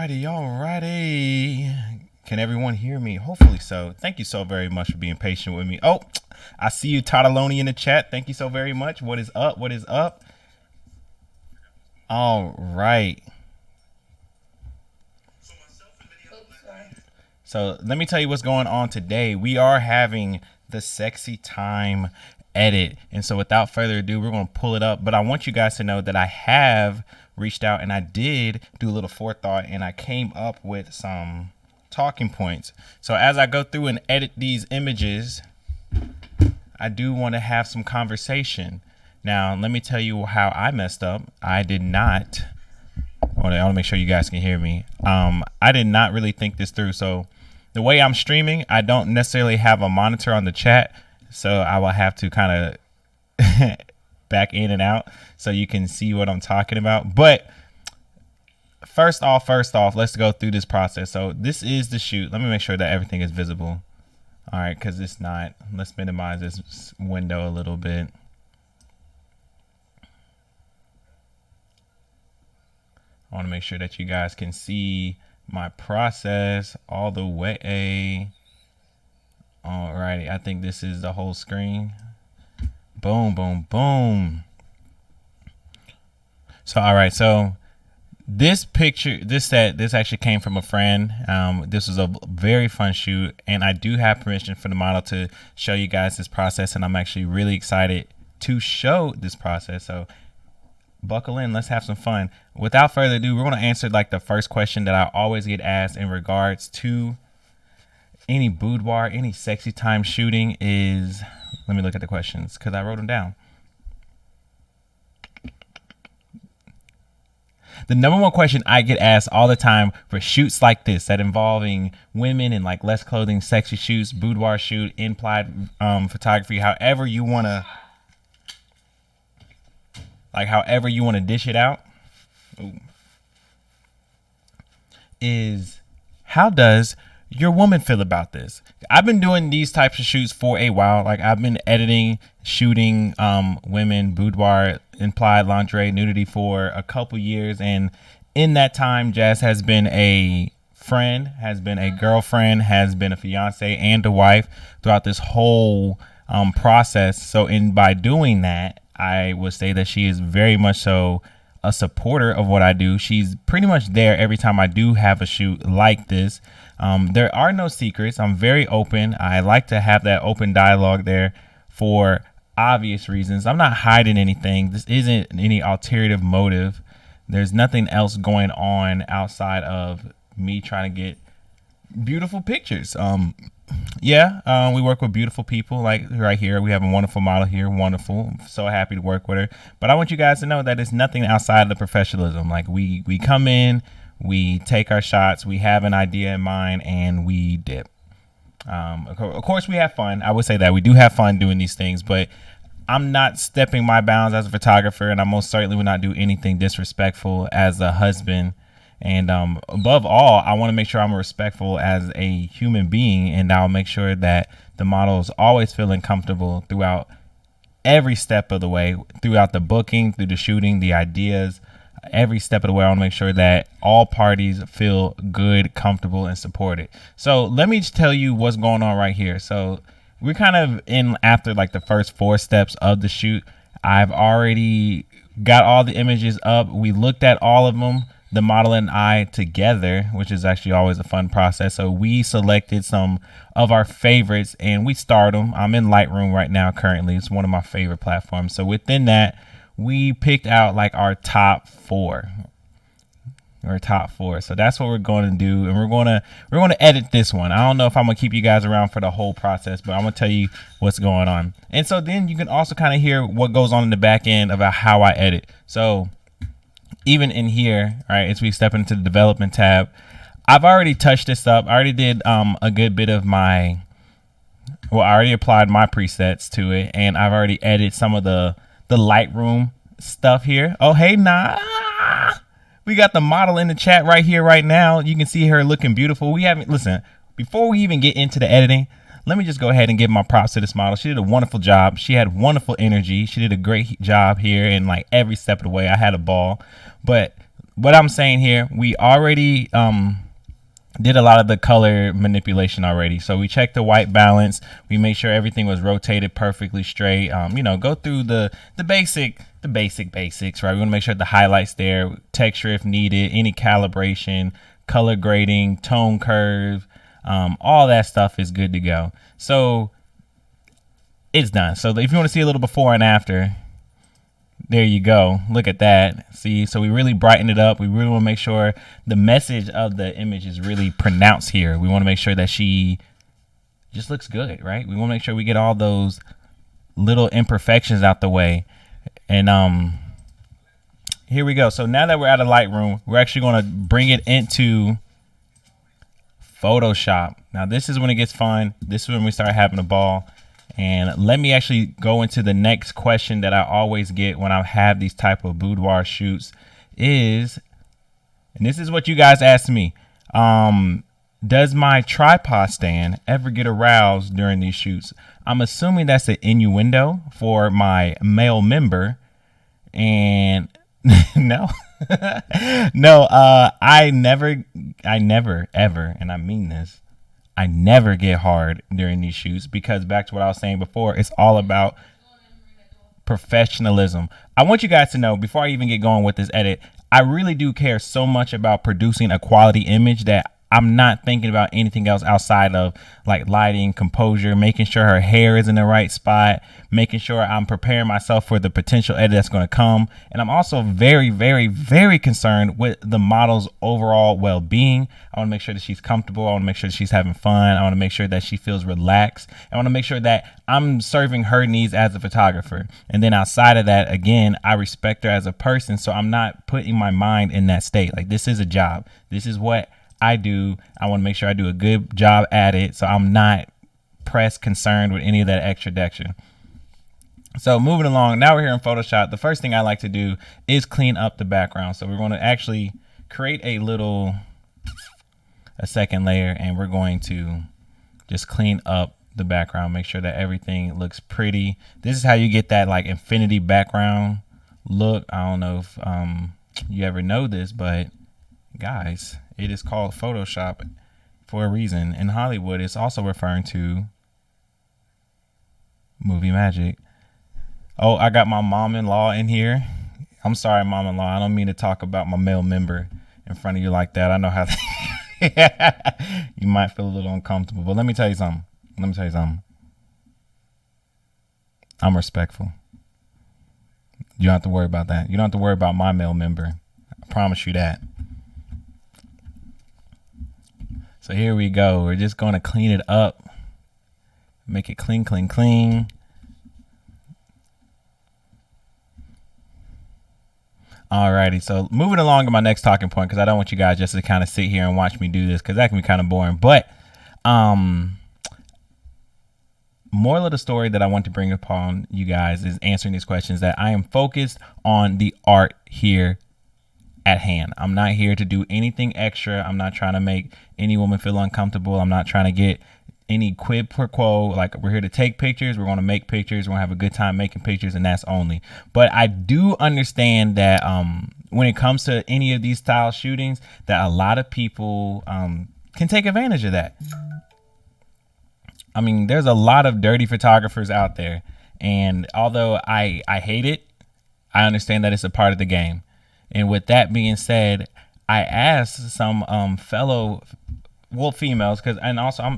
Alrighty. Can everyone hear me? Hopefully so. Thank you so very much for being patient with me. Oh, I see you, Tadaloni, in the chat. Thank you so very much. What is up? What is up? All right. So let me tell you what's going on today. We are having the sexy time edit. And so without further ado, we're going to pull it up. But I want you guys to know that I have reached out and I did do a little forethought and I came up with some talking points. So as I go through and edit these images, I do want to have some conversation. Now, let me tell you how I messed up. I did not. I want to make sure you guys can hear me. I did not really think this through. So the way I'm streaming, I don't necessarily have a monitor on the chat. So I will have to kind of back in and out so you can see what I'm talking about. But first off, let's go through this process. So this is the shoot. Let me make sure that everything is visible. All right, because it's not. Let's minimize this window a little bit. I want to make sure that you guys can see my process all the way. Alrighty, I think this is the whole screen. Boom, boom, boom. So, all right, so this picture, this actually came from a friend. This was a very fun shoot, and I do have permission for the model to show you guys this process, and I'm actually really excited to show this process. So buckle in, let's have some fun. Without further ado, we're going to answer like the first question that I always get asked in regards to any boudoir, any sexy time shooting is, let me look at the questions because I wrote them down. The number one question I get asked all the time for shoots like this that involving women in like less clothing, sexy shoots, boudoir shoot, implied photography, however you want to dish it out, is how does your woman feel about this? I've been doing these types of shoots for a while. Like I've been editing, shooting women, boudoir, implied lingerie, nudity for a couple years. And in that time, Jazz has been a friend, has been a girlfriend, has been a fiance and a wife throughout this whole process. So by doing that, I would say that she is very much so a supporter of what I do. She's pretty much there every time I do have a shoot like this. There are no secrets. I'm very open. I like to have that open dialogue there for obvious reasons. I'm not hiding anything. This isn't any ulterior motive. There's nothing else going on outside of me trying to get beautiful pictures. We work with beautiful people like right here. We have a wonderful model here. Wonderful. So happy to work with her. But I want you guys to know that it's nothing outside of the professionalism. Like we come in, we take our shots, we have an idea in mind, and we dip. Of course, we have fun. I would say that we do have fun doing these things, but I'm not stepping my bounds as a photographer, and I most certainly would not do anything disrespectful as a husband. And above all, I want to make sure I'm respectful as a human being, and I'll make sure that the model is always feeling comfortable throughout every step of the way, throughout the booking, through the shooting, the ideas, every step of the way. I want to make sure that all parties feel good, comfortable, and supported. So let me just tell you what's going on right here. So we're kind of in after like the first 4 steps of the shoot. I've already got all the images up. We looked at all of them, the model and I together, which is actually always a fun process. So we selected some of our favorites and we starred them. I'm in Lightroom right now currently. It's one of my favorite platforms. So within that, we picked out like our top 4. So that's what we're going to do, and we're going to edit this one. I don't know if I'm gonna keep you guys around for the whole process, but I'm gonna tell you what's going on. And so then you can also kind of hear what goes on in the back end about how I edit. So even in here, all right, as we step into the development tab, I've already touched this up. I already did a good bit of I already applied my presets to it, and I've already edited some of the Lightroom stuff here. Oh, hey, nah. We got the model in the chat right here, right now. You can see her looking beautiful. Listen, before we even get into the editing, let me just go ahead and give my props to this model. She did a wonderful job. She had wonderful energy. She did a great job here in like every step of the way. I had a ball. But what I'm saying here, we already did a lot of the color manipulation already. So we checked the white balance. We made sure everything was rotated perfectly straight. Go through the basics, right? We want to make sure the highlights there, texture if needed, any calibration, color grading, tone curve, all that stuff is good to go. So it's done. So if you want to see a little before and after, there you go. Look at that. See, so we really brighten it up. We really want to make sure the message of the image is really pronounced here. We want to make sure that she just looks good, right? We want to make sure we get all those little imperfections out the way. And here we go. So now that we're out of Lightroom, we're actually going to bring it into Photoshop. Now this is when it gets fun. This is when we start having a ball. And let me actually go into the next question that I always get when I have these type of boudoir shoots is, and this is what you guys asked me, does my tripod stand ever get aroused during these shoots? I'm assuming that's an innuendo for my male member. And no, no, I never ever, and I mean this, I never get hard during these shoots because back to what I was saying before, it's all about professionalism. I want you guys to know before I even get going with this edit, I really do care so much about producing a quality image that I'm not thinking about anything else outside of like lighting, composure, making sure her hair is in the right spot, making sure I'm preparing myself for the potential edit that's going to come. And I'm also very, very, very concerned with the model's overall well-being. I want to make sure that she's comfortable. I want to make sure that she's having fun. I want to make sure that she feels relaxed. I want to make sure that I'm serving her needs as a photographer. And then outside of that, again, I respect her as a person. So I'm not putting my mind in that state. Like, this is a job. This is what I do. I want to make sure I do a good job at it. So I'm not concerned with any of that extra dexter. So moving along, now we're here in Photoshop. The first thing I like to do is clean up the background. So we're going to actually create a second layer, and we're going to just clean up the background, make sure that everything looks pretty. This is how you get that like infinity background look. I don't know if you ever know this, but guys, it is called Photoshop for a reason. In Hollywood, it's also referring to movie magic. Oh, I got my mom-in-law in here. I'm sorry, mom-in-law. I don't mean to talk about my male member in front of you like that. I know how you might feel a little uncomfortable, but let me tell you something. I'm respectful. You don't have to worry about that. You don't have to worry about my male member. I promise you that. So here we go. We're just going to clean it up. Make it clean, clean, clean. Alrighty, so moving along to my next talking point, because I don't want you guys just to kind of sit here and watch me do this, because that can be kind of boring. But moral of the story that I want to bring upon you guys is answering these questions, that I am focused on the art here at hand. I'm not here to do anything extra. I'm not trying to make any woman feel uncomfortable. I'm not trying to get any quid pro quo. Like, we're here to take pictures. We're going to make pictures. We're going to have a good time making pictures, and that's only. But I do understand that when it comes to any of these style shootings, that a lot of people can take advantage of that. I mean, there's a lot of dirty photographers out there, and although I hate it, I understand that it's a part of the game. And with that being said, I asked some fellow females, because, and also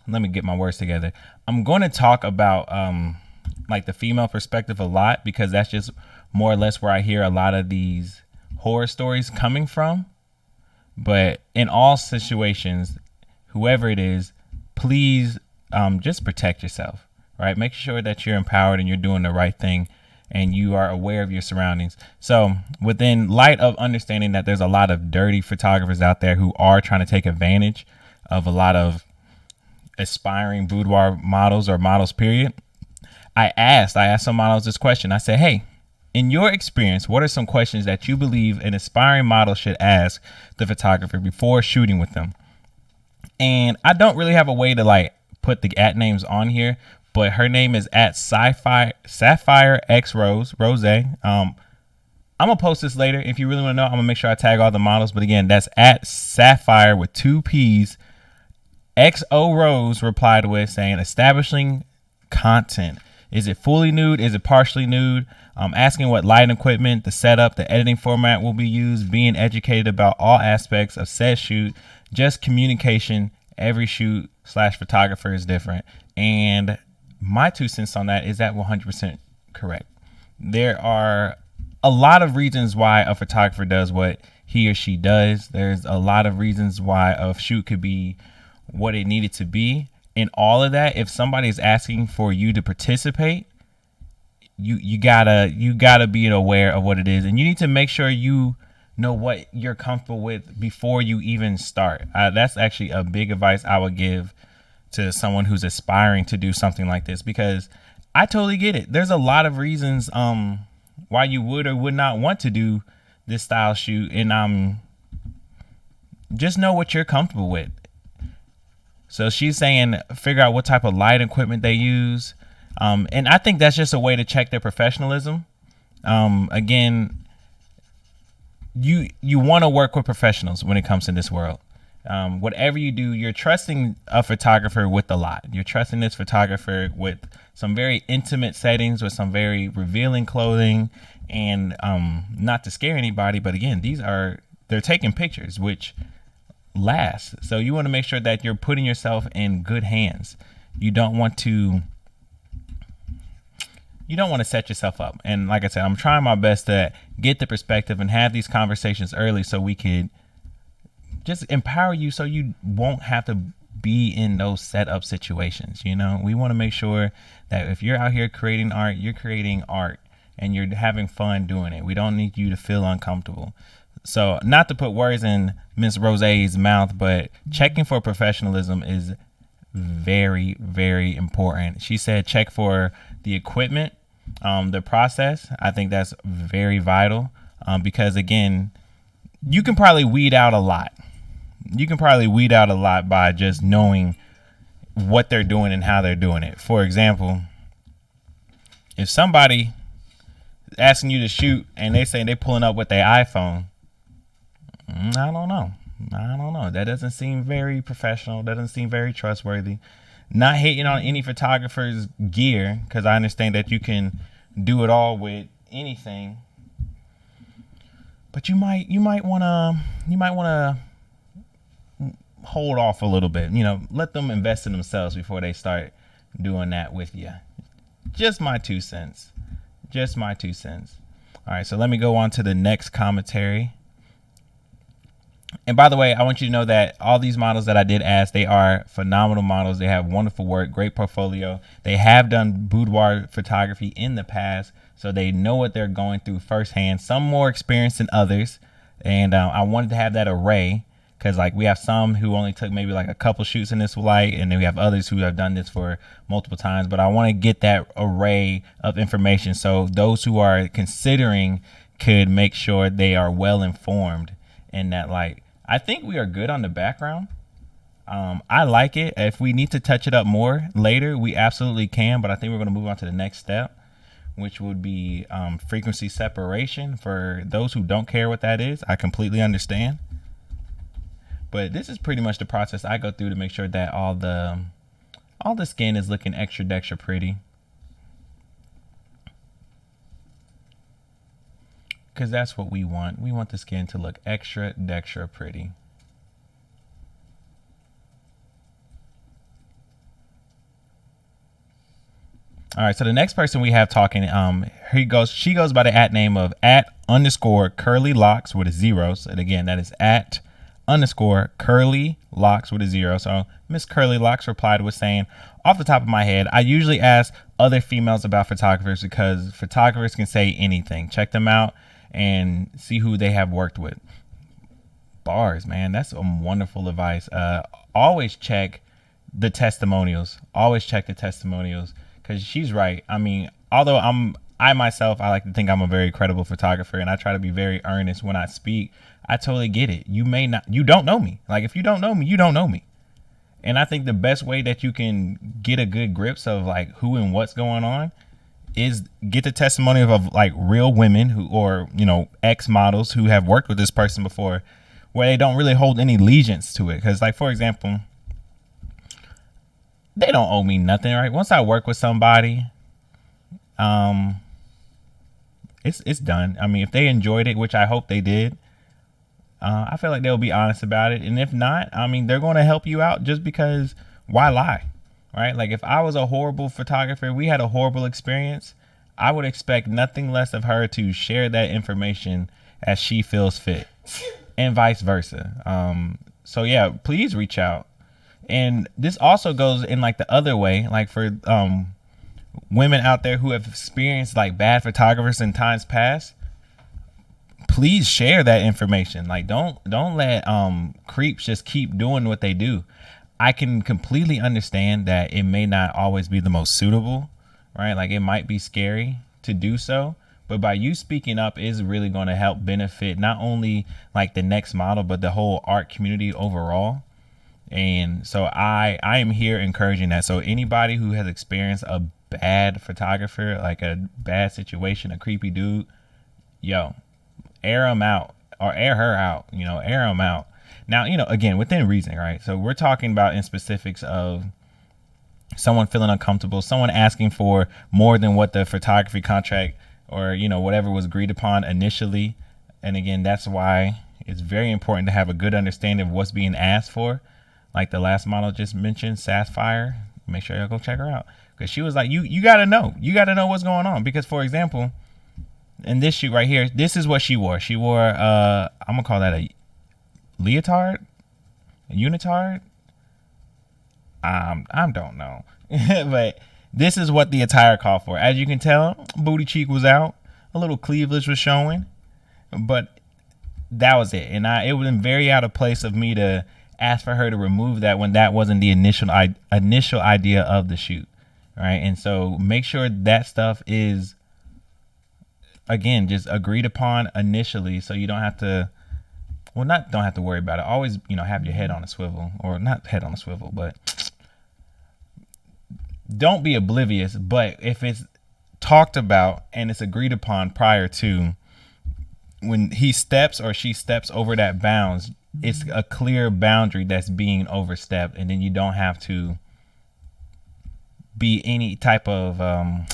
let me get my words together. I'm going to talk about like the female perspective a lot, because that's just more or less where I hear a lot of these horror stories coming from. But in all situations, whoever it is, please just protect yourself, right? Make sure that you're empowered and you're doing the right thing, and you are aware of your surroundings. So within light of understanding that there's a lot of dirty photographers out there who are trying to take advantage of a lot of aspiring boudoir models or models period, I asked some models this question. I said, hey, in your experience, what are some questions that you believe an aspiring model should ask the photographer before shooting with them? And I don't really have a way to like put the @ names on here, but her name is @Sapphire X Rose. I'm gonna post this later. If you really want to know, I'm gonna make sure I tag all the models. But again, that's at Sapphire with two P's. XO Rose replied with saying, establishing content. Is it fully nude? Is it partially nude? Asking what lighting equipment, the setup, the editing format will be used. Being educated about all aspects of said shoot. Just communication. Every shoot / photographer is different. And my 2 cents on that is that 100% correct. There are a lot of reasons why a photographer does what he or she does. There's a lot of reasons why a shoot could be what it needed to be. In all of that, if somebody is asking for you to participate, you gotta be aware of what it is, and you need to make sure you know what you're comfortable with before you even start. That's actually a big advice I would give to someone who's aspiring to do something like this, because I totally get it. There's a lot of reasons why you would or would not want to do this style shoot, and just know what you're comfortable with. So she's saying figure out what type of light equipment they use. And I think that's just a way to check their professionalism. Again, you want to work with professionals when it comes to this world. Whatever you do, you're trusting a photographer with a lot. You're trusting this photographer with some very intimate settings, with some very revealing clothing, and not to scare anybody, but again, they're taking pictures, which last. So you want to make sure that you're putting yourself in good hands. You don't want to set yourself up. And like I said, I'm trying my best to get the perspective and have these conversations early so we could just empower you so you won't have to be in those setup situations. We want to make sure that if you're out here creating art, you're creating art and you're having fun doing it. We don't need you to feel uncomfortable. So not to put words in Miss Rose's mouth, but checking for professionalism is very, very important. She said check for the equipment, the process. I think that's very vital because, again, you can probably weed out a lot. You can probably weed out a lot by just knowing what they're doing and how they're doing it. For example, if somebody is asking you to shoot and they say they're pulling up with their iPhone, I don't know. That doesn't seem very professional. That doesn't seem very trustworthy. Not hating on any photographer's gear, because I understand that you can do it all with anything. But you might want to hold off a little bit. Let them invest in themselves before they start doing that with you. Just my 2 cents. Just my 2 cents. All right, so let me go on to the next commentary. And by the way, I want you to know that all these models that I did ask, they are phenomenal models. They have wonderful work, great portfolio. They have done boudoir photography in the past, so they know what they're going through firsthand. Some more experienced than others. And I wanted to have that array because, we have some who only took maybe a couple shoots in this light, and then we have others who have done this for multiple times. But I want to get that array of information so those who are considering could make sure they are well informed in that light. I think we are good on the background. I like it. If we need to touch it up more later, we absolutely can, but I think we're going to move on to the next step, which would be frequency separation. For those who don't care what that is, I completely understand. But this is pretty much the process I go through to make sure that all the skin is looking extra pretty. Because that's what we want. We want the skin to look extra pretty. All right, so the next person we have talking, she goes by the @name of @_curly_locks with a 0. So again, that is @_curly_locks with a 0. So Miss Curly Locks replied with saying, off the top of my head, I usually ask other females about photographers because photographers can say anything. Check them out and see who they have worked with. Bars, man, that's some wonderful advice. Always check the testimonials. Because she's right. I mean, although I myself, I like to think I'm a very credible photographer, and I try to be very earnest when I speak. I totally get it. You don't know me. If you don't know me, you don't know me. And I think the best way that you can get a good grips of who and what's going on is get the testimony of like real women who, or ex models who have worked with this person before, where they don't really hold any allegiance to it. Because, like, for example, they don't owe me nothing, right? Once I work with somebody, it's done. I mean, if they enjoyed it, which I hope they did, I feel like they'll be honest about it. And if not, I mean, they're going to help you out, just because why lie, right? Like, if I was a horrible photographer, we had a horrible experience, I would expect nothing less of her to share that information as she feels fit, and vice versa. So yeah, please reach out. And this also goes in like the other way, like for women out there who have experienced like bad photographers in times past. Please share that information. Like, don't let creeps just keep doing what they do. I can completely understand that it may not always be the most suitable, right? Like, it might be scary to do so, but by you speaking up is really going to help benefit not only like the next model, but the whole art community overall. And so I am here encouraging that. So anybody who has experienced a bad photographer, like a bad situation, a creepy dude, yo, air them out, or air her out, air them out. Now, again, within reason, right? So we're talking about in specifics of someone feeling uncomfortable, someone asking for more than what the photography contract or, whatever was agreed upon initially. And again, that's why it's very important to have a good understanding of what's being asked for. Like the last model just mentioned, Sapphire, make sure y'all go check her out. Because she was like, you got to know. You got to know what's going on. Because, for example, in this shoot right here, this is what she wore. She wore, I'm going to call that a leotard, a unitard. I don't know. But this is what the attire called for. As you can tell, booty cheek was out. A little cleavage was showing. But that was it. And it would have been very out of place of me to ask for her to remove that when that wasn't the initial idea of the shoot, right? And so make sure that stuff is, again, just agreed upon initially, so you don't have to, don't have to worry about it. Always, have your head on a swivel, or not head on a swivel, but don't be oblivious. But if it's talked about and it's agreed upon prior to, when he steps or she steps over that bounds, it's a clear boundary that's being overstepped, and then you don't have to be any type of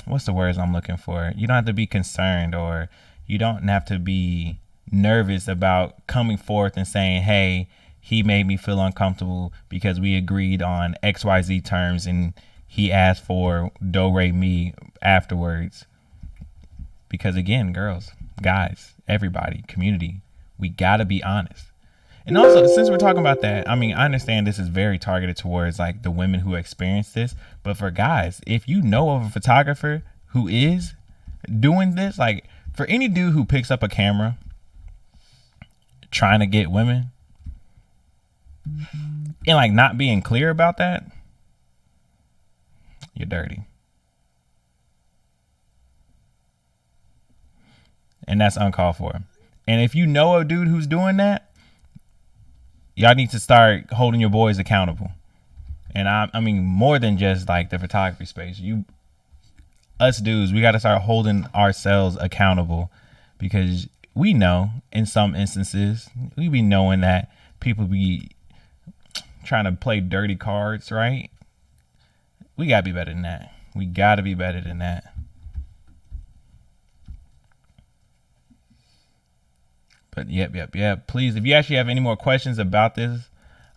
what's the words I'm looking for? You don't have to be concerned, or you don't have to be nervous about coming forth and saying, hey, he made me feel uncomfortable because we agreed on XYZ terms and he asked for do re mi afterwards. Because again, girls, guys, everybody, community, we gotta be honest. And also, since we're talking about that, I mean, I understand this is very targeted towards like the women who experience this, but for guys, if you know of a photographer who is doing this, like for any dude who picks up a camera trying to get women and like not being clear about that, you're dirty. And that's uncalled for. And if you know a dude who's doing that, y'all need to start holding your boys accountable. And I mean, more than just like the photography space, us dudes, we got to start holding ourselves accountable, because we know in some instances, we be knowing that people be trying to play dirty cards, right? We got to be better than that. We got to be better than that. But yep. Please, if you actually have any more questions about this,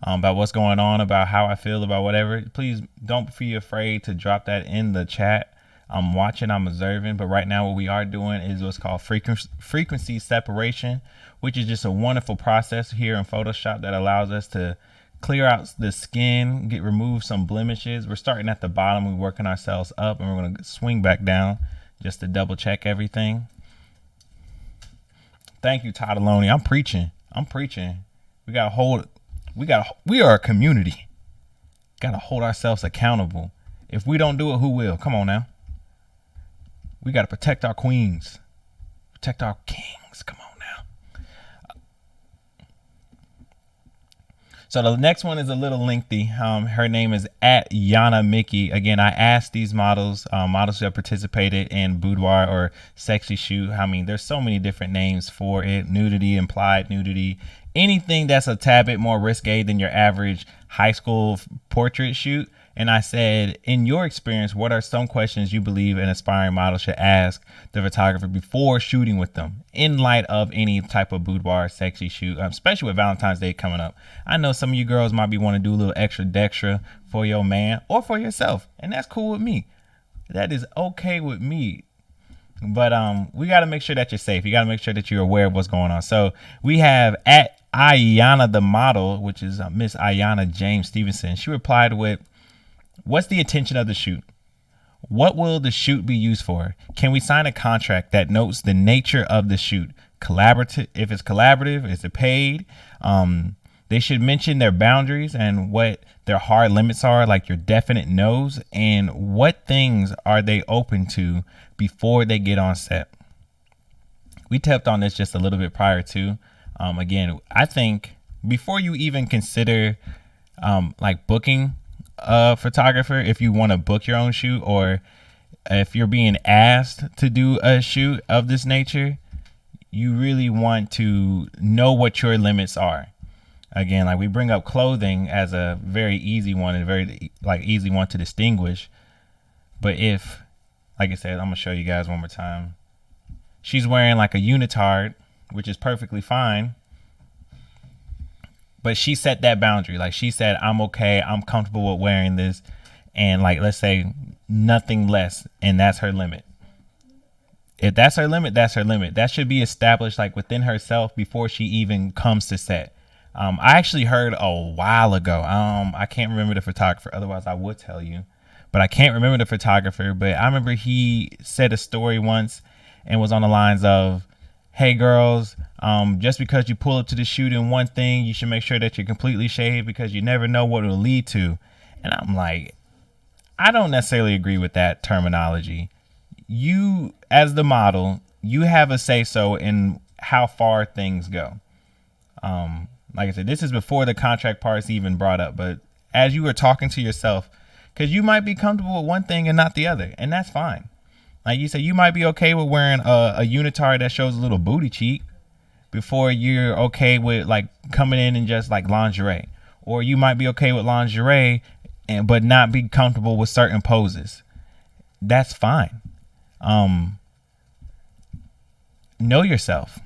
about what's going on, about how I feel about whatever, please don't be afraid to drop that in the chat. I'm watching, I'm observing. But right now what we are doing is what's called frequency separation, which is just a wonderful process here in Photoshop that allows us to clear out the skin, remove some blemishes. We're starting at the bottom, we're working ourselves up, and we're going to swing back down just to double check everything. Thank you, Todd Aloney. I'm preaching. We are a community. Got to hold ourselves accountable. If we don't do it, who will? Come on now. We got to protect our queens. Protect our kings. Come on now. So the next one is a little lengthy. Her name is at Yana Mickey. Again, I asked these models who have participated in boudoir or sexy shoot. I mean, there's so many different names for it: nudity, implied nudity, anything that's a tad bit more risque than your average high school portrait shoot. And I said, in your experience, what are some questions you believe an aspiring model should ask the photographer before shooting with them in light of any type of boudoir sexy shoot, especially with Valentine's Day coming up? I know some of you girls might be wanting to do a little extra dextra for your man or for yourself, and that's cool with me. That is okay with me. But we got to make sure that you're safe. You got to make sure that you're aware of what's going on. So we have at Ayana the model, which is Miss Ayana James Stevenson. She replied with, what's the intention of the shoot? What will the shoot be used for? Can we sign a contract that notes the nature of the shoot? Collaborative. If it's collaborative, is it paid? They should mention their boundaries and what their hard limits are, like your definite no's, and what things are they open to before they get on set. We tapped on this just a little bit prior to. Again, I think before you even consider like booking a photographer, if you want to book your own shoot, or if you're being asked to do a shoot of this nature, you really want to know what your limits are. Again, like we bring up clothing as a very easy one and very like easy one to distinguish. But if, like I said, I'm gonna show you guys one more time. She's wearing like a unitard, which is perfectly fine. But she set that boundary. Like she said, I'm okay. I'm comfortable with wearing this. And like, let's say nothing less. And that's her limit. If that's her limit, that's her limit. That should be established like within herself before she even comes to set. I actually heard a while ago. I can't remember the photographer. Otherwise, I would tell you. But I can't remember the photographer. But I remember he said a story once and was on the lines of, hey girls, just because you pull up to the shoot in one thing, you should make sure that you're completely shaved because you never know what it'll lead to. And I'm like, I don't necessarily agree with that terminology. You, as the model, you have a say-so in how far things go. Like I said, this is before the contract part is even brought up. But as you were talking to yourself, because you might be comfortable with one thing and not the other, and that's fine. Like you said, you might be okay with wearing a unitard that shows a little booty cheek before you're okay with like coming in and just like lingerie. Or you might be okay with lingerie but not be comfortable with certain poses. That's fine. Know yourself.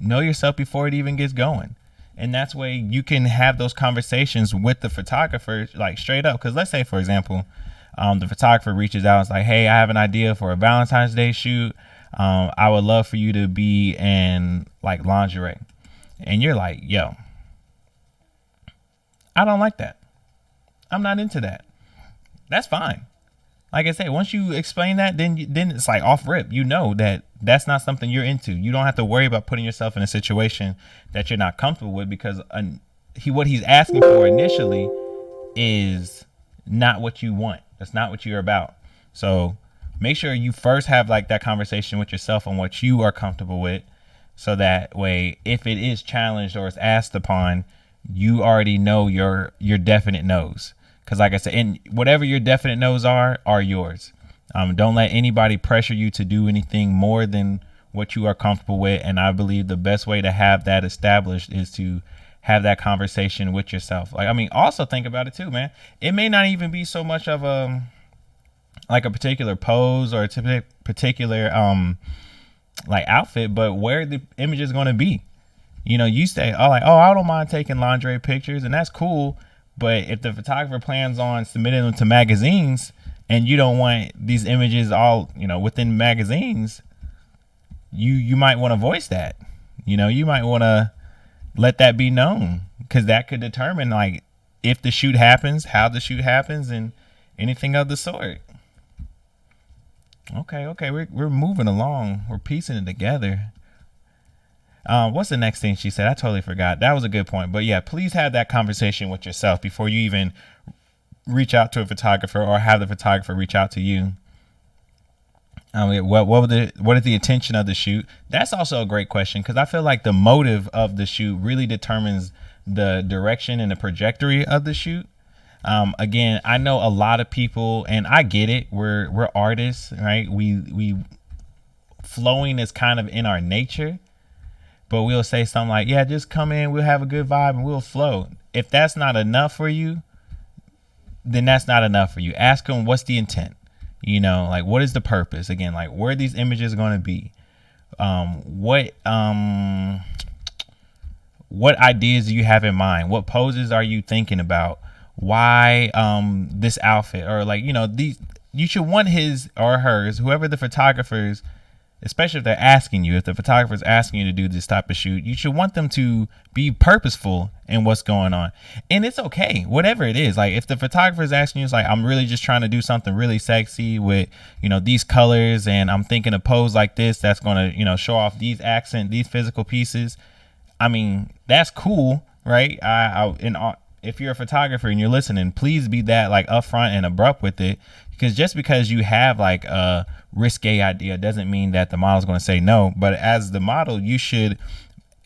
Know yourself before it even gets going. And that's way you can have those conversations with the photographer like straight up. Because let's say, for example, the photographer reaches out and is like, hey, I have an idea for a Valentine's Day shoot. I would love for you to be in like lingerie. And you're like, yo, I don't like that. I'm not into that. That's fine. Like I said, once you explain that, then it's like off rip. You know that that's not something you're into. You don't have to worry about putting yourself in a situation that you're not comfortable with, because what he's asking for initially is not what you want. That's not what you're about. So make sure you first have like that conversation with yourself on what you are comfortable with. So that way, if it is challenged or is asked upon, you already know your definite no's. Because like I said, and whatever your definite no's are yours. Don't let anybody pressure you to do anything more than what you are comfortable with. And I believe the best way to have that established is to have that conversation with yourself. Like, I mean, also think about it too, man. It may not even be so much of a particular pose or a particular like outfit, but where the image is going to be. You know, you say, I don't mind taking lingerie pictures, and that's cool. But if the photographer plans on submitting them to magazines and you don't want these images all, within magazines, you might want to voice that. You might want to let that be known, because that could determine like if the shoot happens, how the shoot happens, and anything of the sort. Okay, we're moving along. We're piecing it together. What's the next thing she said? I totally forgot. That was a good point. But yeah, please have that conversation with yourself before you even reach out to a photographer or have the photographer reach out to you. What is the intention of the shoot? That's also a great question, because I feel like the motive of the shoot really determines the direction and the trajectory of the shoot. Again, I know a lot of people, and I get it. We're artists, right? We flowing is kind of in our nature, but we'll say something like, "Yeah, just come in. We'll have a good vibe and we'll flow." If that's not enough for you, then that's not enough for you. Ask them, what's the intent? Like, what is the purpose? Again, like, where these images going to be? What ideas do you have in mind? What poses are you thinking about? Why this outfit? Or like, these, you should want his or hers, whoever the photographers, especially if they're asking you, if the photographer's asking you to do this type of shoot, you should want them to be purposeful in what's going on. And it's okay, whatever it is. Like, if the photographer is asking you, it's like, I'm really just trying to do something really sexy with, these colors, and I'm thinking a pose like this that's going to, show off these physical pieces. I mean, that's cool, right? If you're a photographer and you're listening, please be that like upfront and abrupt with it, because just because you have like a risque idea doesn't mean that the model's going to say no. But as the model, you should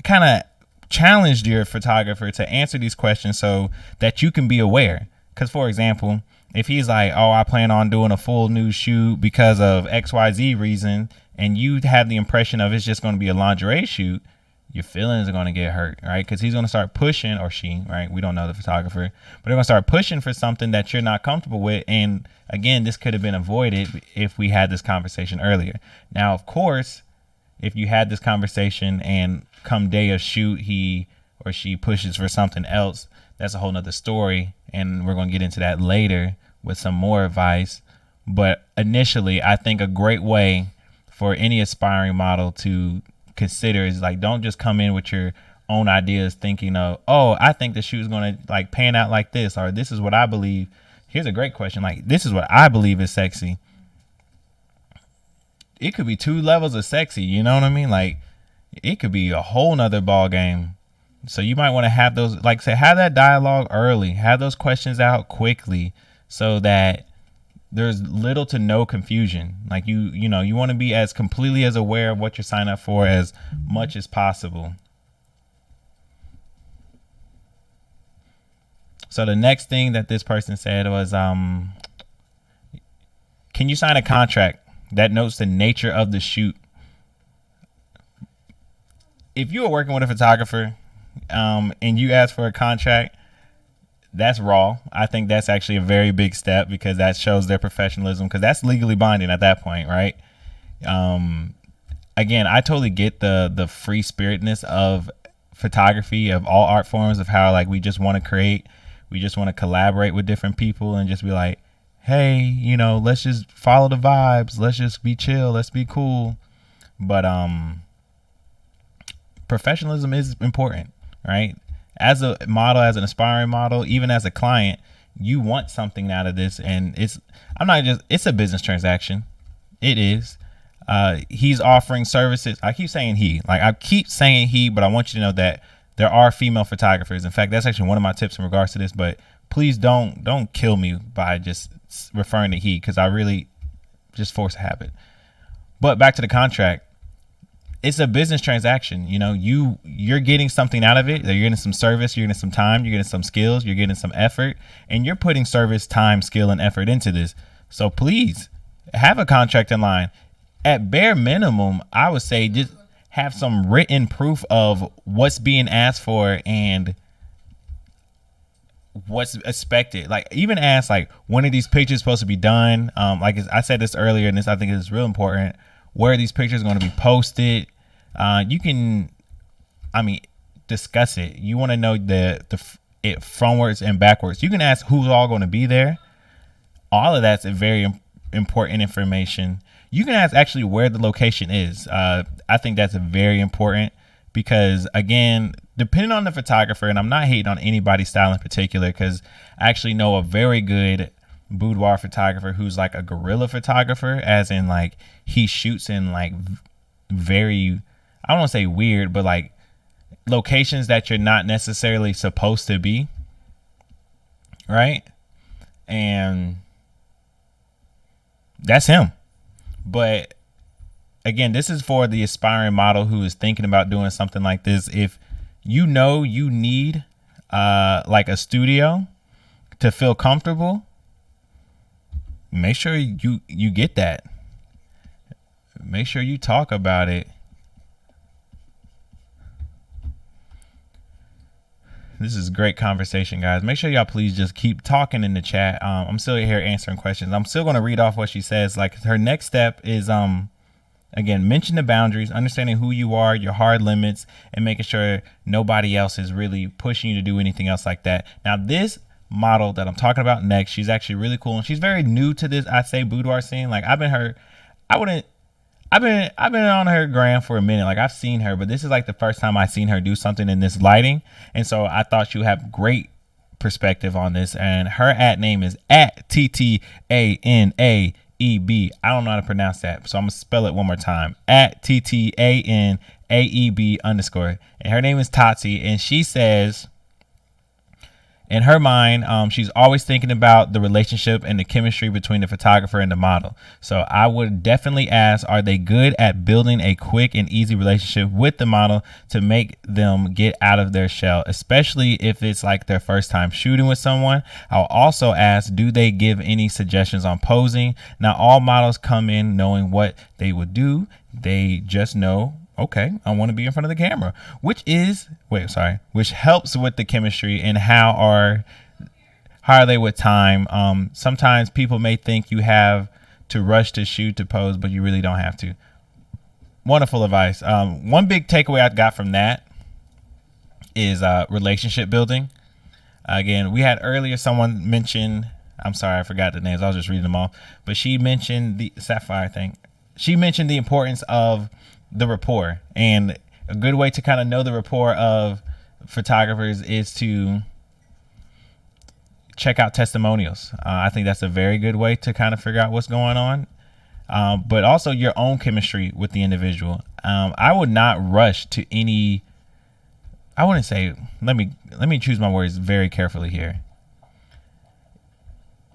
kind of challenge your photographer to answer these questions so that you can be aware. Because, for example, if he's like, "Oh, I plan on doing a full nude shoot because of XYZ reason," and you have the impression of it's just going to be a lingerie shoot, your feelings are going to get hurt, right? Because he's going to start pushing, or she, right? We don't know the photographer, but they're going to start pushing for something that you're not comfortable with. And again, this could have been avoided if we had this conversation earlier. Now, of course, if you had this conversation and come day of shoot, he or she pushes for something else, that's a whole nother story. And we're going to get into that later with some more advice. But initially, I think a great way for any aspiring model to consider is like, don't just come in with your own ideas thinking of, "Oh, I think the shoot is going to like pan out like this," or "This is what I believe." Here's a great question. Like, "This is what I believe is sexy." It could be 2 levels of sexy. You know what I mean? Like, it could be a whole nother ball game. So you might want to have those, like, say, have that dialogue early, have those questions out quickly so that there's little to no confusion. Like, you want to be as completely as aware of what you're signing up for as much as possible. So the next thing that this person said was, can you sign a contract that notes the nature of the shoot? If you are working with a photographer and you ask for a contract, that's raw. I think that's actually a very big step, because that shows their professionalism, because that's legally binding at that point, right? Again, I totally get the free spiritedness of photography, of all art forms, of how like we just want to create, we just want to collaborate with different people and just be like, "Hey, let's just follow the vibes, let's just be chill, let's be cool." But professionalism is important, right? As a model, as an aspiring model, even as a client, you want something out of this. And it's a business transaction. It is. He's offering services. I keep saying he, but I want you to know that there are female photographers. In fact, that's actually one of my tips in regards to this, but please don't kill me by just referring to he, because I really just force a habit. But back to the contract. It's a business transaction. You're getting something out of it. You're getting some service, you're getting some time, you're getting some skills, you're getting some effort, and you're putting service, time, skill, and effort into this. So please have a contract in line. At bare minimum, I would say just have some written proof of what's being asked for and what's expected. Like, even ask, like, when are these pictures supposed to be done? Like I said this earlier, and this I think is real important. Where are these pictures going to be posted? You can, discuss it. You want to know it frontwards and backwards. You can ask who's all going to be there. All of that's a very important information. You can ask actually where the location is. I think that's very important, because again, depending on the photographer, and I'm not hating on anybody's style in particular, because I actually know a very good boudoir photographer who's like a guerrilla photographer, as in like he shoots in like very, I don't want to say weird, but like locations that you're not necessarily supposed to be, right? And that's him. But again, this is for the aspiring model who is thinking about doing something like this. If you need like a studio to feel comfortable, make sure you get that. Make sure you talk about it. This is great conversation, guys. Make sure y'all please just keep talking in the chat. I'm still here answering questions. I'm still going to read off what she says. Like, her next step is, again, mention the boundaries, understanding who you are, your hard limits, and making sure nobody else is really pushing you to do anything else like that. Now, this model that I'm talking about next, she's actually really cool, and she's very new to this, I say, boudoir scene. Like, I've been on her gram for a minute. Like, I've seen her, but this is like the first time I've seen her do something in this lighting. And so I thought she would have great perspective on this. And her @ name is @TTANAEB. I don't know how to pronounce that, so I'm gonna spell it one more time. @TTANAEB_. And her name is Tatsi, and she says, in her mind, she's always thinking about the relationship and the chemistry between the photographer and the model. So I would definitely ask, are they good at building a quick and easy relationship with the model to make them get out of their shell, especially if it's like their first time shooting with someone? I'll also ask, do they give any suggestions on posing? Now, all models come in knowing what they would do. They just know, okay, I want to be in front of the camera, which helps with the chemistry. And how are they with time? Sometimes people may think you have to rush to shoot to pose, but you really don't have to. Wonderful advice. One big takeaway I got from that is relationship building. Again, we had earlier someone mention, I'm sorry, I forgot the names. I was just reading them off, but she mentioned the Sapphire thing. She mentioned the importance of the rapport, and a good way to kind of know the rapport of photographers is to check out testimonials. I think that's a very good way to kind of figure out what's going on, but also your own chemistry with the individual. I would not rush to any, I wouldn't say, let me choose my words very carefully here.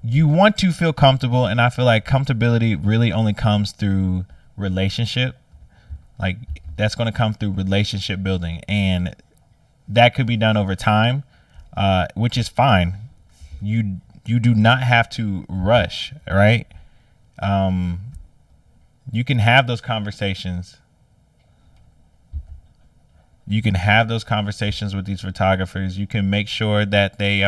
You want to feel comfortable, and I feel like comfortability really only comes through relationship. Like, that's going to come through relationship building, and that could be done over time, which is fine. You do not have to rush, right? You can have those conversations. You can have those conversations with these photographers. You can make sure that they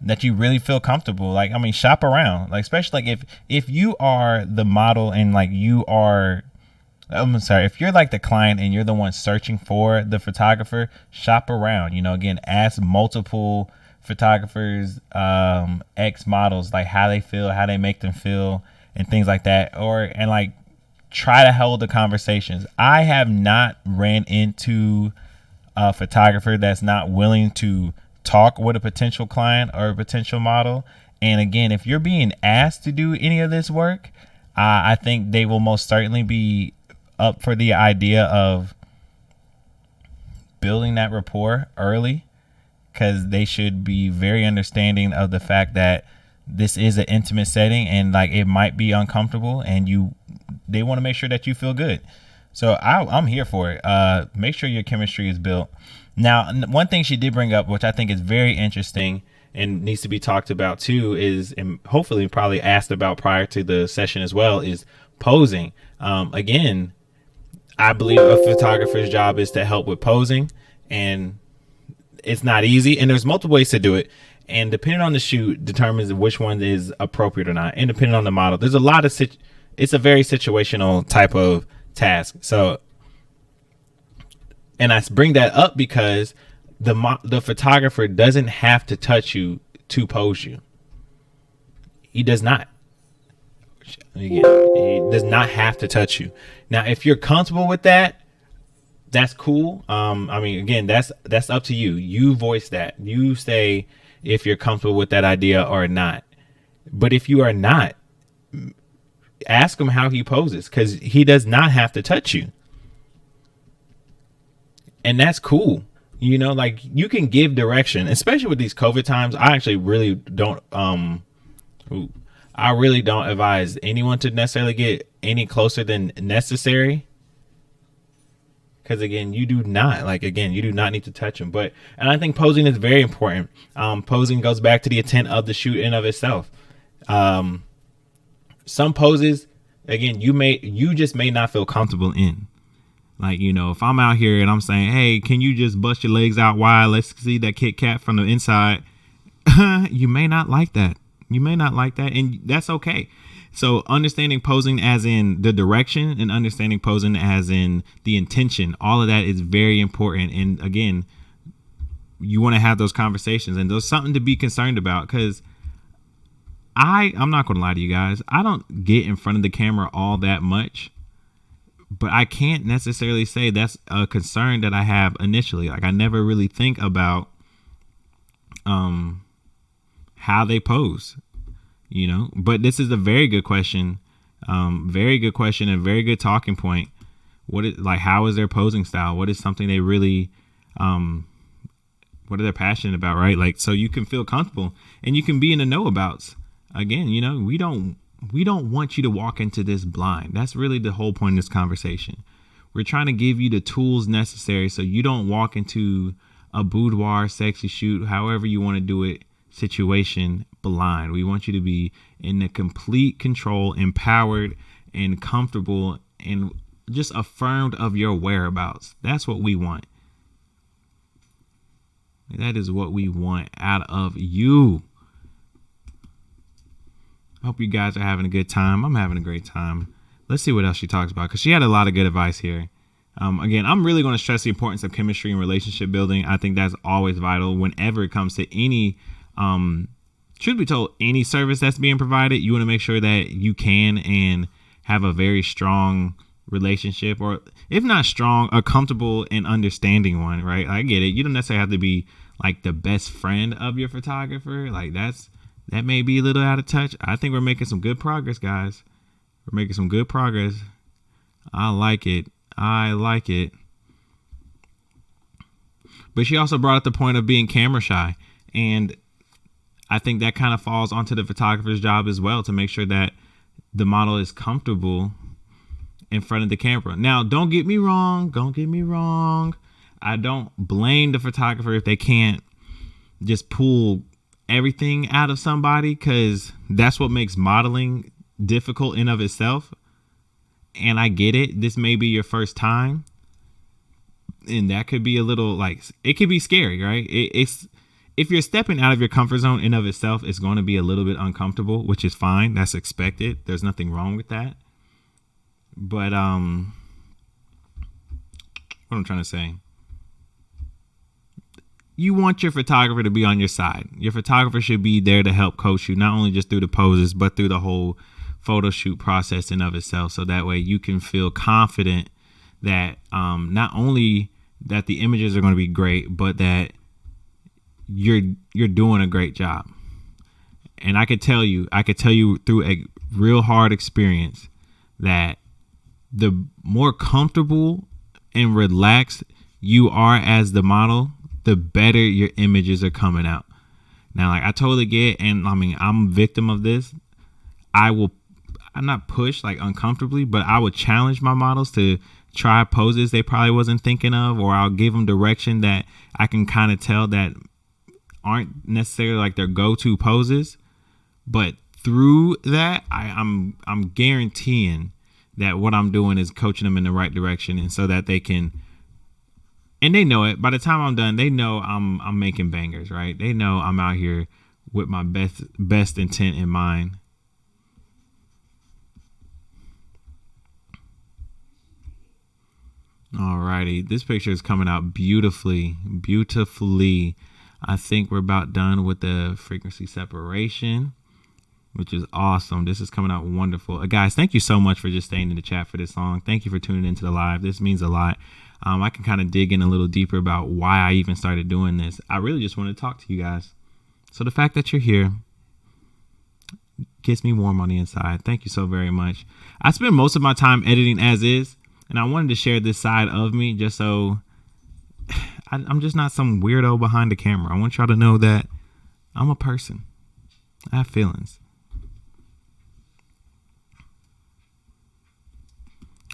that you really feel comfortable. Like, I mean, shop around. Like, especially like if you are the model and like you are, I'm sorry, if you're like the client and you're the one searching for the photographer, shop around. You know, again, ask multiple photographers, ex models, like how they feel, how they make them feel, and things like that. And like try to hold the conversations. I have not ran into a photographer that's not willing to talk with a potential client or a potential model. And again, if you're being asked to do any of this work, I think they will most certainly be up for the idea of building that rapport early, because they should be very understanding of the fact that this is an intimate setting and like it might be uncomfortable, and they want to make sure that you feel good. So I'm here for it. Make sure your chemistry is built. Now, one thing she did bring up, which I think is very interesting and needs to be talked about too, is, and hopefully probably asked about prior to the session as well, is posing. Again, I believe a photographer's job is to help with posing, and it's not easy, and there's multiple ways to do it, and depending on the shoot determines which one is appropriate or not, and depending on the model, there's a lot of it's a very situational type of task. So, and I bring that up because the photographer doesn't have to touch you to pose you. He does not. Again, he does not have to touch you. Now, if you're comfortable with that, that's cool. I mean, again, that's up to you. You voice that. You say if you're comfortable with that idea or not. But if you are not, ask him how he poses, because he does not have to touch you. And that's cool. You know, like, you can give direction, especially with these COVID times. I actually really don't advise anyone to necessarily get any closer than necessary, because again, you do not you do not need to touch them. And I think posing is very important. Posing goes back to the intent of the shoot in of itself. Some poses, again, you just may not feel comfortable in. Like, if I'm out here and I'm saying, hey, can you just bust your legs out wide? Let's see that Kit Kat from the inside. You may not like that. And that's okay. So understanding posing as in the direction and understanding posing as in the intention, all of that is very important. And again, you want to have those conversations, and there's something to be concerned about, because I'm not going to lie to you guys. I don't get in front of the camera all that much, but I can't necessarily say that's a concern that I have initially. Like, I never really think about how they pose, but this is a very good question. Very good question and very good talking point. How is their posing style? What is something they really, what are they passionate about, right? Like, so you can feel comfortable and you can be in the know abouts. Again, we don't want you to walk into this blind. That's really the whole point of this conversation. We're trying to give you the tools necessary so you don't walk into a boudoir, sexy shoot, however you want to do it, situation blind. We want you to be in the complete control, empowered and comfortable and just affirmed of your whereabouts. That's what we want. That is what we want out of you. I hope you guys are having a good time. I'm having a great time. Let's see what else she talks about, because she had a lot of good advice here. Again, I'm really going to stress the importance of chemistry and relationship building. I think that's always vital whenever it comes to any, truth be told, any service that's being provided. You want to make sure that you can and have a very strong relationship, or if not strong, a comfortable and understanding one, right? I get it. You don't necessarily have to be like the best friend of your photographer. Like, that may be a little out of touch. I think we're making some good progress, guys. We're making some good progress. I like it. But she also brought up the point of being camera shy. And I think that kind of falls onto the photographer's job as well, to make sure that the model is comfortable in front of the camera. Now, don't get me wrong. I don't blame the photographer if they can't just pull everything out of somebody, because that's what makes modeling difficult in of itself. And I get it. This may be your first time, and that could be a little, it could be scary, right? It's if you're stepping out of your comfort zone in of itself, it's going to be a little bit uncomfortable, which is fine. That's expected. There's nothing wrong with that. But what I'm trying to say, you want your photographer to be on your side. Your photographer should be there to help coach you, not only just through the poses, but through the whole photo shoot process in of itself. So that way you can feel confident that not only that the images are going to be great, but that you're doing a great job. And I could tell you through a real hard experience that the more comfortable and relaxed you are as the model, the better your images are coming out. Now, I totally get, and I'm a victim of this. I'm not pushed uncomfortably, but I would challenge my models to try poses they probably wasn't thinking of, or I'll give them direction that I can kind of tell that aren't necessarily their go-to poses. But through that, I'm guaranteeing that what I'm doing is coaching them in the right direction, and so that they can. And they know it. By the time I'm done, they know I'm making bangers, right? They know I'm out here with my best intent in mind. Alrighty, this picture is coming out beautifully. I think we're about done with the frequency separation, which is awesome. This is coming out wonderful. Guys, thank you so much for just staying in the chat for this long. Thank you for tuning into the live. This means a lot. I can kind of dig in a little deeper about why I even started doing this. I really just want to talk to you guys. So the fact that you're here gets me warm on the inside. Thank you so very much. I spend most of my time editing as is, and I wanted to share this side of me just so I'm just not some weirdo behind the camera. I want y'all to know that I'm a person. I have feelings.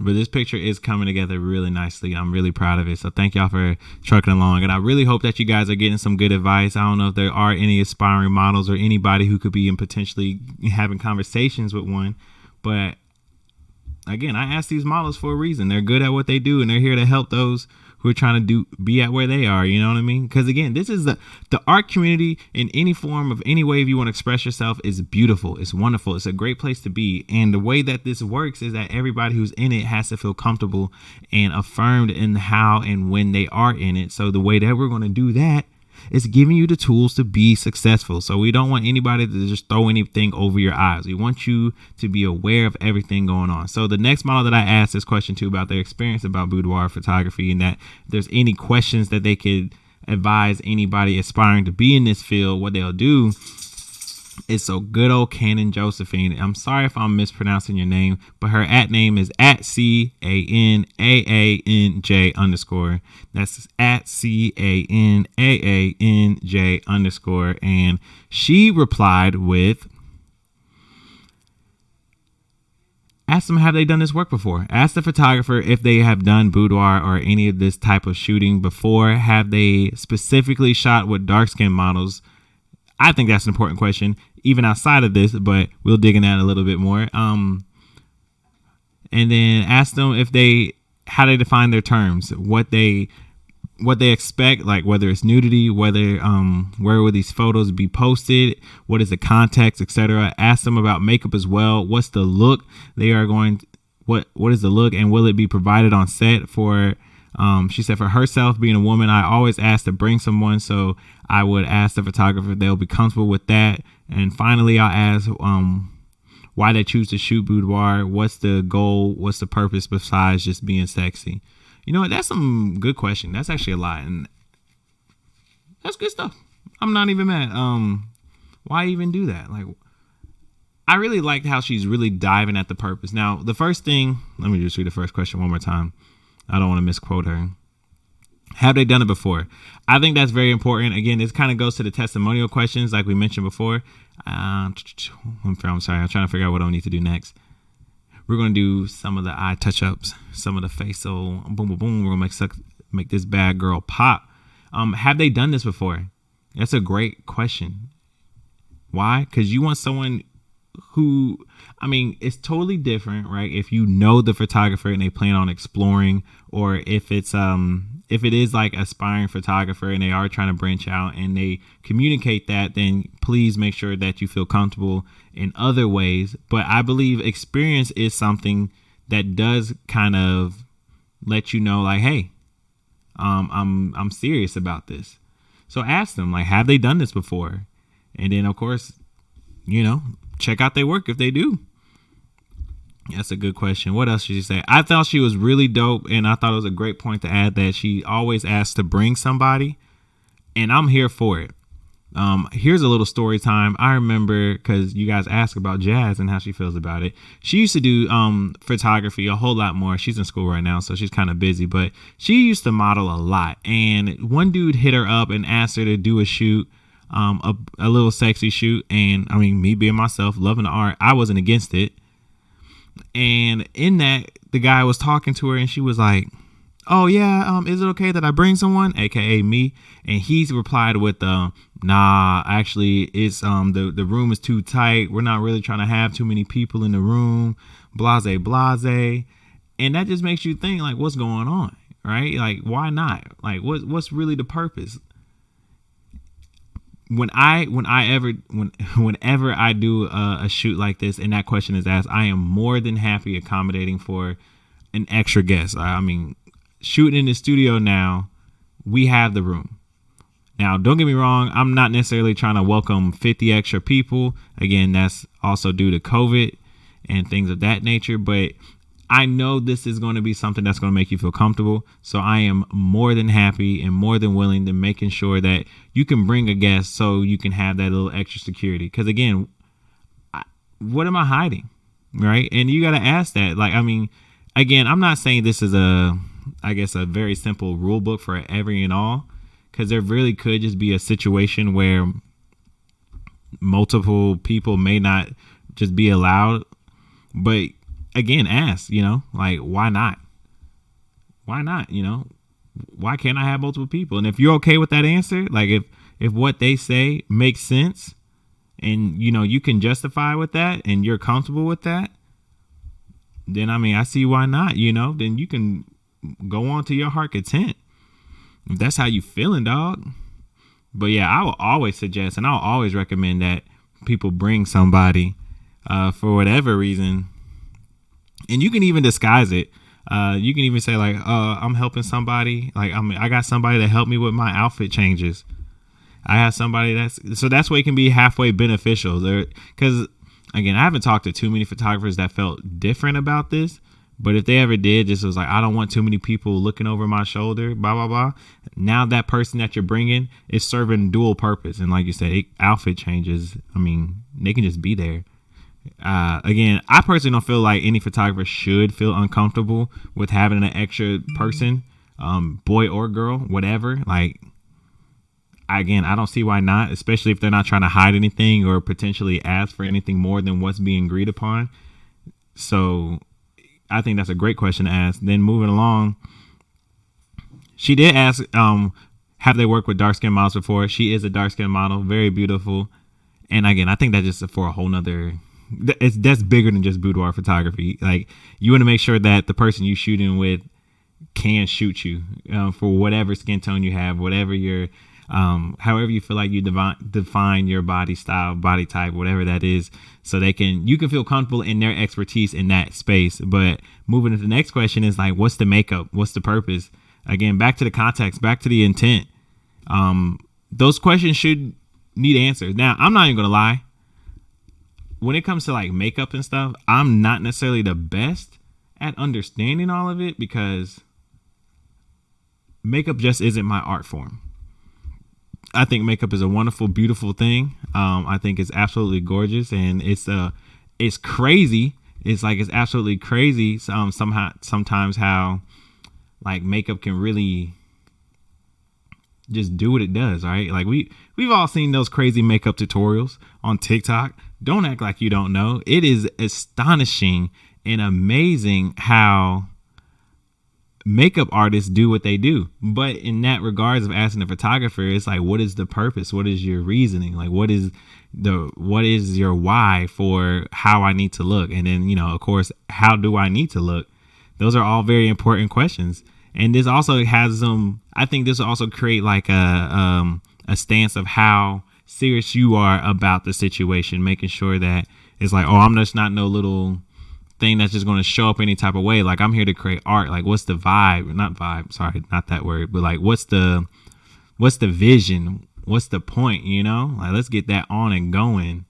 But this picture is coming together really nicely. I'm really proud of it. So thank y'all for trucking along. And I really hope that you guys are getting some good advice. I don't know if there are any aspiring models or anybody who could be in potentially having conversations with one. But again, I ask these models for a reason. They're good at what they do, and they're here to help those who are trying to be at where they are. You know what I mean? Because again, this is the art community in any form of any way if you want to express yourself is beautiful. It's wonderful. It's a great place to be. And the way that this works is that everybody who's in it has to feel comfortable and affirmed in how and when they are in it. So the way that we're going to do that is giving you the tools to be successful. So we don't want anybody to just throw anything over your eyes. We want you to be aware of everything going on. So the next model that I asked this question to about their experience about boudoir photography, and that if there's any questions that they could advise anybody aspiring to be in this field, what they'll do is so good old Canon Josephine. I'm sorry if I'm mispronouncing your name, but her @ name is @CANAANJ_. That's @CANAANJ_. And she replied with, ask them, have they done this work before? Ask the photographer if they have done boudoir or any of this type of shooting before. Have they specifically shot with dark skin models? I think that's an important question, even outside of this, but we'll dig in that a little bit more. And then ask them how they define their terms, what they expect, like whether it's nudity, whether where will these photos be posted, what is the context, etc. Ask them about makeup as well. What's the look they are going? What is the look, and will it be provided on set for? She said for herself, being a woman, I always ask to bring someone, so I would ask the photographer if they'll be comfortable with that. And finally, I'll ask why they choose to shoot boudoir. What's the goal? What's the purpose besides just being sexy? You know what? That's some good question. That's actually a lot, and that's good stuff. I'm not even mad. Why even do that? Like, I really liked how she's really diving at the purpose. Now, the first thing, let me just read the first question one more time. I don't want to misquote her. Have they done it before? I think that's very important. Again, this kind of goes to the testimonial questions like we mentioned before. I'm sorry. I'm trying to figure out what I need to do next. We're going to do some of the eye touch-ups, some of the facial boom, boom, boom. We're going to make this bad girl pop. Have they done this before? That's a great question. Why? Because you want someone who, I mean, it's totally different, right? If you know the photographer and they plan on exploring, or if it is like aspiring photographer and they are trying to branch out and they communicate that, then please make sure that you feel comfortable in other ways. But I believe experience is something that does kind of let you know, like, hey, I'm serious about this. So ask them, like, have they done this before? And then, of course, check out their work if they do. That's a good question. What else should she say? I thought she was really dope, and I thought it was a great point to add that she always asks to bring somebody, and I'm here for it. Here's a little story time. I remember, because you guys asked about Jazz and how she feels about it. She used to do photography a whole lot more. She's in school right now, so she's kind of busy, but she used to model a lot. And one dude hit her up and asked her to do a shoot, a little sexy shoot. And I mean, me being myself, loving the art, I wasn't against it. And in that, the guy was talking to her and she was like, oh yeah, is it okay that I bring someone, aka me? And he's replied with nah, actually it's the room is too tight, we're not really trying to have too many people in the room, blase. And that just makes you think, like, what's going on, right? Like, why not? Like, what's really the purpose? Whenever I do a shoot like this and that question is asked, I am more than happy accommodating for an extra guest. I mean, shooting in the studio now, we have the room. Now, don't get me wrong, I'm not necessarily trying to welcome 50 extra people. Again, that's also due to COVID and things of that nature. But I know this is going to be something that's going to make you feel comfortable. So I am more than happy and more than willing to making sure that you can bring a guest so you can have that little extra security. Because again, what am I hiding? Right. And you got to ask that. Like, I mean, again, I'm not saying this is a very simple rule book for every and all, because there really could just be a situation where multiple people may not just be allowed. But again, ask, like, why not? Why not? Why can't I have multiple people? And if you're okay with that answer, like if what they say makes sense and, you can justify with that and you're comfortable with that, then, I see why not, then you can go on to your heart content. If that's how you feeling, dog. But yeah, I will always suggest and I'll always recommend that people bring somebody for whatever reason. And you can even disguise it. You can even say like, I'm helping somebody. Like, I got somebody to help me with my outfit changes. I have somebody that's why it can be halfway beneficial. Because again, I haven't talked to too many photographers that felt different about this. But if they ever did, just was like, I don't want too many people looking over my shoulder, blah, blah, blah. Now that person that you're bringing is serving dual purpose. And like you said, outfit changes. They can just be there. Again, I personally don't feel like any photographer should feel uncomfortable with having an extra person, boy or girl, whatever. Like, again, I don't see why not, especially if they're not trying to hide anything or potentially ask for anything more than what's being agreed upon. So I think that's a great question to ask. Then moving along, she did ask, have they worked with dark skinned models before? She is a dark skinned model, very beautiful. And again, I think that's just for a whole nother, that's bigger than just boudoir photography. Like, you want to make sure that the person you shooting with can shoot you for whatever skin tone you have, whatever your, however you feel like you define your body style, body type, whatever that is, so you can feel comfortable in their expertise in that space. But moving to the next question is like, what's the makeup? What's the purpose? Again, back to the context, back to the intent. Those questions should need answers. Now, I'm not even gonna lie. When it comes to like makeup and stuff, I'm not necessarily the best at understanding all of it because makeup just isn't my art form. I think makeup is a wonderful, beautiful thing. I think it's absolutely gorgeous, and it's crazy. It's absolutely crazy. Sometimes how like makeup can really just do what it does, right? Like we've all seen those crazy makeup tutorials on TikTok. Don't act like you don't know. It is astonishing and amazing how makeup artists do what they do. But in that regards of asking a photographer, it's like, what is the purpose? What is your reasoning? Like, what is your why for how I need to look? And then, of course, how do I need to look? Those are all very important questions. And this also has I think this will also create like a stance of how serious you are about the situation, making sure that it's like, oh, I'm just not no little thing that's just going to show up any type of way. Like, I'm here to create art. Like, what's the vibe? Not vibe. Sorry, not that word. But like, what's the vision? What's the point? Like, let's get that on and going.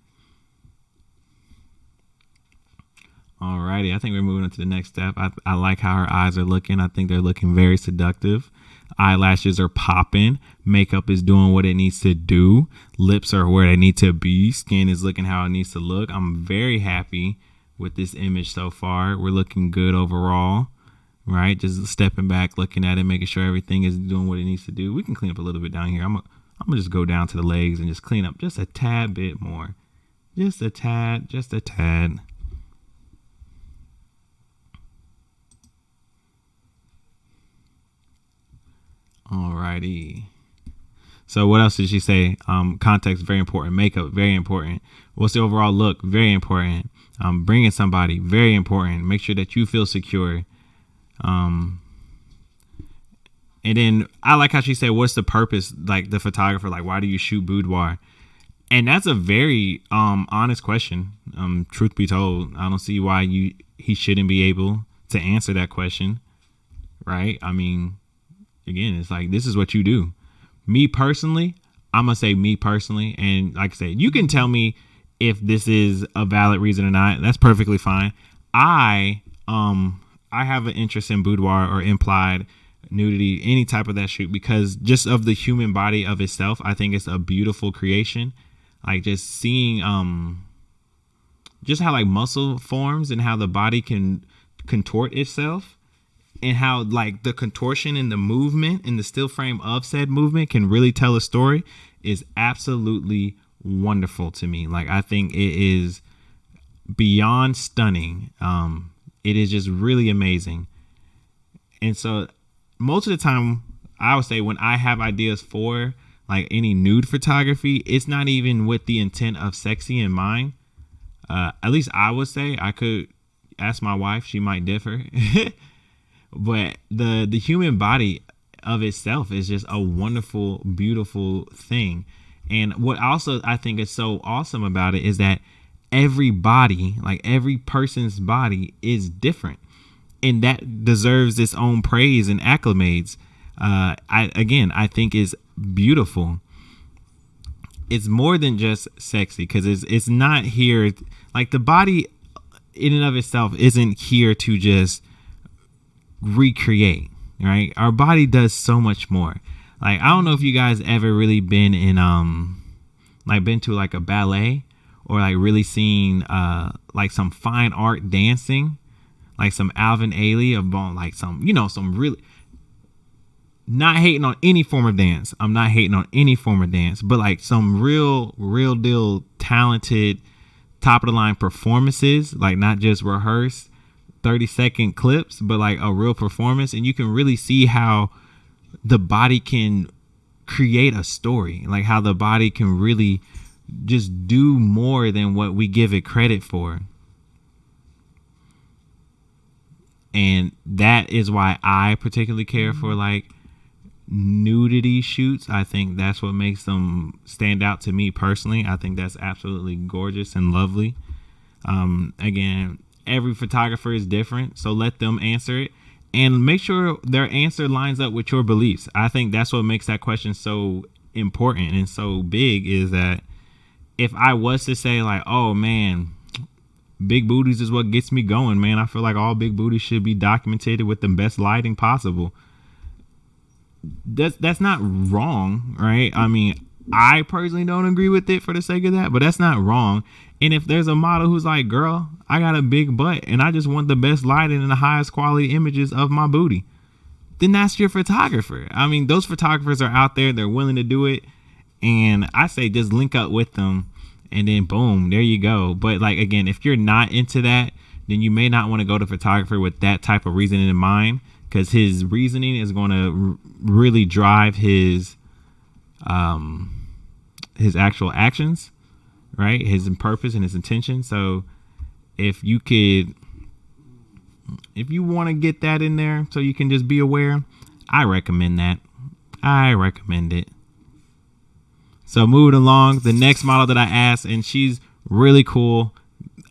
Alrighty, I think we're moving on to the next step. I like how her eyes are looking. I think they're looking very seductive. Eyelashes are popping. Makeup is doing what it needs to do. Lips are where they need to be. Skin is looking how it needs to look. I'm very happy with this image so far. We're looking good overall, right? Just stepping back, looking at it, making sure everything is doing what it needs to do. We can clean up a little bit down here. I'm gonna just go down to the legs and just clean up just a tad bit more. Just a tad. Alrighty. So what else did she say? Context, very important. Makeup, very important. What's the overall look? Very important. Bringing somebody, very important. Make sure that you feel secure. And then I like how she said, what's the purpose? Like the photographer, like, why do you shoot boudoir? And that's a very honest question. Truth be told, I don't see why he shouldn't be able to answer that question. Right? Again, it's like, this is what you do. Me personally, I'm going to say me personally. And like I said, you can tell me if this is a valid reason or not. That's perfectly fine. I have an interest in boudoir or implied nudity, any type of that shoot, because just of the human body of itself, I think it's a beautiful creation. Like just seeing just how like muscle forms and how the body can contort itself. And how like the contortion and the movement and the still frame of said movement can really tell a story is absolutely wonderful to me. Like, I think it is beyond stunning. It is just really amazing. And so most of the time, I would say when I have ideas for like any nude photography, it's not even with the intent of sexy in mind. At least I would say. I could ask my wife, she might differ. But the human body of itself is just a wonderful, beautiful thing. And what also I think is so awesome about it is that every body, like every person's body, is different, and that deserves its own praise and acclamations. I think is beautiful. It's more than just sexy, because it's not here, like the body in and of itself isn't here to just recreate, right? Our body does so much more. Like, I don't know if you guys ever really been in been to like a ballet, or like really seen like some fine art dancing, like some Alvin Ailey, or like some really, not hating on any form of dance. I'm not hating on any form of dance, but like some real deal talented, top of the line performances, like not just rehearsed 30-second clips, but like a real performance. And you can really see how the body can create a story, like how the body can really just do more than what we give it credit for. And that is why I particularly care for like nudity shoots. I think that's what makes them stand out to me personally. I think that's absolutely gorgeous and lovely. Again, every photographer is different, so let them answer it and make sure their answer lines up with your beliefs. I think that's what makes that question so important and so big, is that if I was to say like, oh man, big booties is what gets me going, man, I feel like all big booties should be documented with the best lighting possible. That's not wrong, right? I mean, I personally don't agree with it for the sake of that, but that's not wrong. And if there's a model who's like, girl, I got a big butt and I just want the best lighting and the highest quality images of my booty, then that's your photographer. I mean, those photographers are out there. They're willing to do it. And I say just link up with them, and then boom, there you go. But like, again, if you're not into that, then you may not want to go to photographer with that type of reasoning in mind, because his reasoning is going to really drive his actual actions, right? His purpose and his intention. So if you want to get that in there so you can just be aware, I recommend that. I recommend it. So moving along, the next model that I asked, and she's really cool.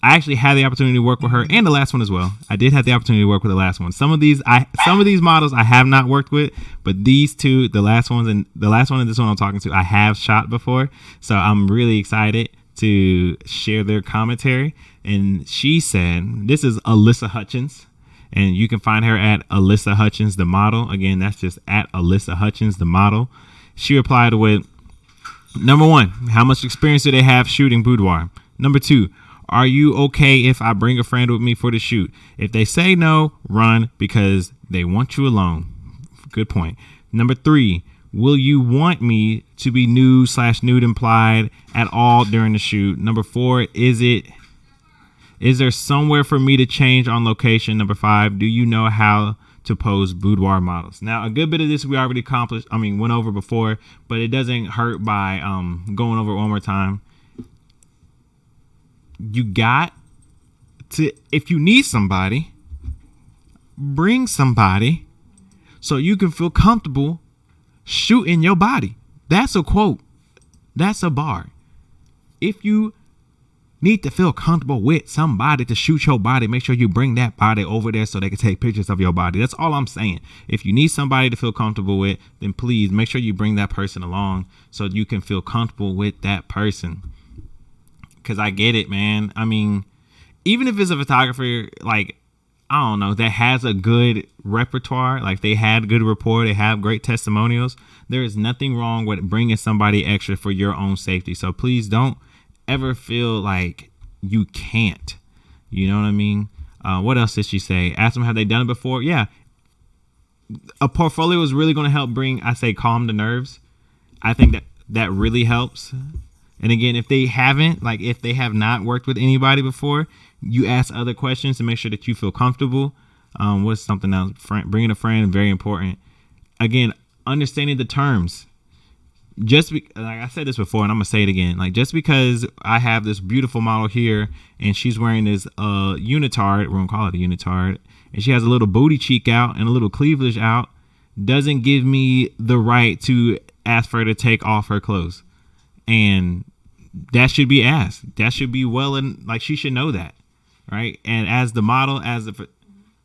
I actually had the opportunity to work with her, and the last one as well. I did have the opportunity to work with the last one. Some of these models I have not worked with, but these two, the last one and this one I'm talking to, I have shot before. So I'm really excited to share their commentary. And she said, this is Alyssa Hutchins, and you can find her at Alyssa Hutchins the model. Again, that's just at Alyssa Hutchins the model. She replied with, number 1, how much experience do they have shooting boudoir? Number 2, are you okay if I bring a friend with me for the shoot? If they say no, run, because they want you alone. Good point. Number 3, will you want me to be nude implied at all during the shoot? Number 4, is there somewhere for me to change on location? Number 5, do you know how to pose boudoir models? Now, a good bit of this we already went over before, but it doesn't hurt by going over it one more time. You got to, if you need somebody, bring somebody so you can feel comfortable shooting your body. That's a quote. That's a bar. If you need to feel comfortable with somebody to shoot your body, make sure you bring that body over there so they can take pictures of your body. That's all I'm saying. If you need somebody to feel comfortable with, then please make sure you bring that person along so you can feel comfortable with that person. Because I get it, man. I mean, even if it's a photographer, like, I don't know, that has a good repertoire, like they had good rapport, they have great testimonials, there is nothing wrong with bringing somebody extra for your own safety. So please don't ever feel like you can't. You know what I mean? What else did she say? Ask them, have they done it before? Yeah. A portfolio is really going to help calm the nerves. I think that really helps. And again, if they have not worked with anybody before, You ask other questions to make sure that you feel comfortable. What's something else? Bringing a friend, very important. Again, understanding the terms. Like I said this before, and I'm gonna say it again. Like, just because I have this beautiful model here and she's wearing this unitard, we're gonna call it a unitard, and she has a little booty cheek out and a little cleavage out, doesn't give me the right to ask for her to take off her clothes. And that should be asked. That should be like, she should know that, right? And as the model,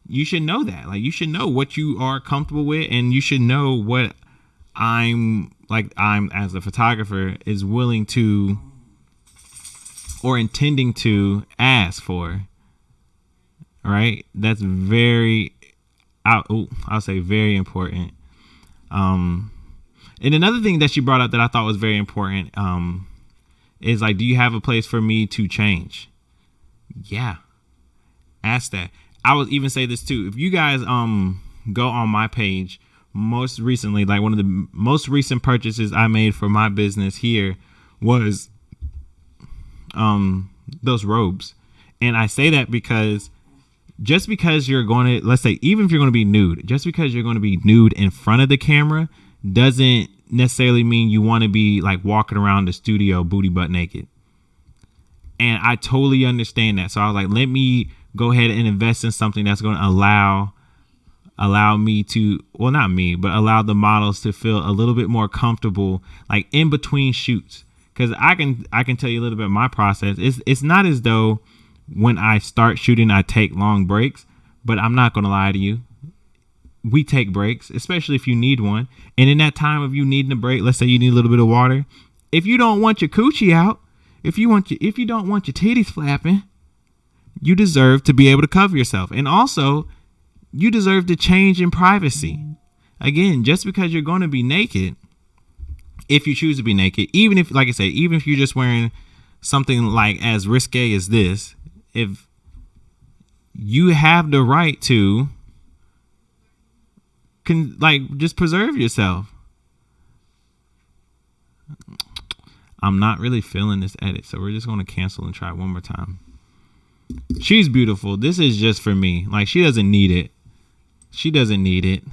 you should know that. Like, you should know what you are comfortable with, and you should know what I'm as a photographer is willing to or intending to ask for. Right? That's I'll say very important. And another thing that she brought up that I thought was very important is like, do you have a place for me to change? Yeah. Ask that. I would even say this too. If you guys go on my page, most recently, like one of the most recent purchases I made for my business here was those robes. And I say that because just because you're going to, let's say, even if you're going to be nude, just because you're going to be nude in front of the camera doesn't necessarily mean you want to be like walking around the studio booty butt naked. And I totally understand that. So I was like, let me go ahead and invest in something that's going to allow me to, well, not me, but allow the models to feel a little bit more comfortable, like in between shoots. Because I can tell you a little bit of my process. It's not as though when I start shooting, I take long breaks, but I'm not going to lie to you. We take breaks, especially if you need one. And in that time of you needing a break, let's say you need a little bit of water. If you don't want your coochie out, if you don't want your titties flapping, you deserve to be able to cover yourself. And also, you deserve to change in privacy. Again, just because you're going to be naked, if you choose to be naked, even if, like I say, even if you're just wearing something like as risque as this, if you have the right to just preserve yourself. I'm not really feeling this edit, so we're just going to cancel and try one more time. She's beautiful. This is just for me. Like, she doesn't need it. She doesn't need it.